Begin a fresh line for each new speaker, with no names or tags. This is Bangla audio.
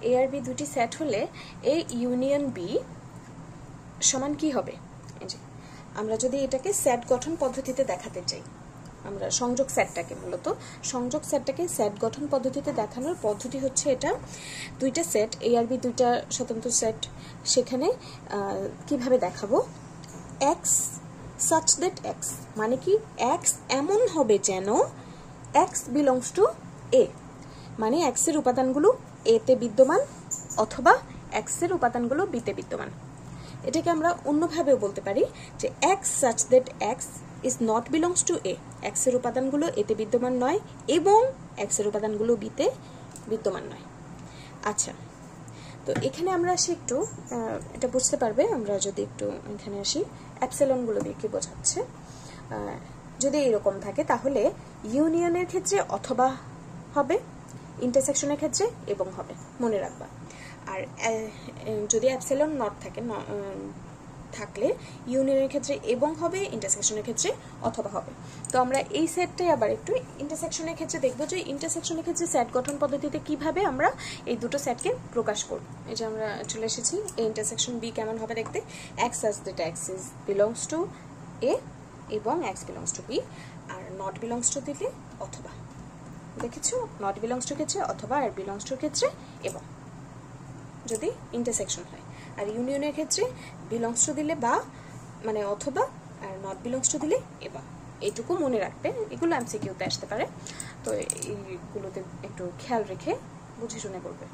এ আর বি দুটি সেট হলে এ ইউনিয়ন বি সমান কি হবে? এই যে আমরা যদি এটাকে সেট গঠন পদ্ধতিতে দেখাতে চাই, আমরা সংযোগ সেটটাকে মূলত সংযোগ সেটটাকে সেট গঠন পদ্ধতিতে দেখানোর পদ্ধতি হচ্ছে এটা। দুইটা সেট এ আর বি দুইটা স্বতন্ত্র সেট, সেখানে কিভাবে দেখাবো? এক্স such that x মানে কি x এমন হবে যেন x belongs to a, মানে x এর উপাদানগুলো a তে বিদ্যমান অথবা x এর উপাদানগুলো b তে বিদ্যমান। এটাকে আমরা অন্যভাবেও বলতে পারি যে x such that x is not belongs to a, x এর উপাদানগুলো a তে বিদ্যমান নয় এবং x এর উপাদানগুলো b তে বিদ্যমান নয়। আচ্ছা, তো এখানে আমরা আসি একটু এটা বুঝতে পারবে আমরা যদি একটু এখানে আসি অ্যাপসিলনগুলো দিয়ে কি বোঝাচ্ছে। যদি এরকম থাকে তাহলে ইউনিয়নের ক্ষেত্রে অথবা হবে, ইন্টারসেকশনের ক্ষেত্রে এবং হবে, মনে রাখবা। আর যদি অ্যাপসিলন নট থাকে থাকলে ইউনিয়নের ক্ষেত্রে এবং হবে, ইন্টারসেকশনের ক্ষেত্রে অথবা হবে। তো আমরা এই সেটটাই আবার একটু ইন্টারসেকশনের ক্ষেত্রে দেখবো যে ইন্টারসেকশনের ক্ষেত্রে সেট গঠন পদ্ধতিতে কিভাবে আমরা এই দুটো সেটকে প্রকাশ করব। এই যে আমরা চলে এসেছি এই ইন্টারসেকশন বি কেমন হবে দেখতে। X such that x is belongs to A এবং এক্স বিলংস টু বি, আর নট বিলংস টু দিলে অথবা, দেখেছো? নট বিলংস টু ক্ষেত্রে অথবা, আর বিলংস টুর ক্ষেত্রে এবং, যদি ইন্টারসেকশন হয়। আর ইউনিয়নের ক্ষেত্রে বিলংস টু দিলে বা মানে অথবা, আর নট বিলংস টু দিলে এবং। এইটুকু মনে রাখবে, এগুলো এমসিকিউতে আসতে পারে, তো এইগুলোতে একটু খেয়াল রেখে বুঝে শুনে করবে।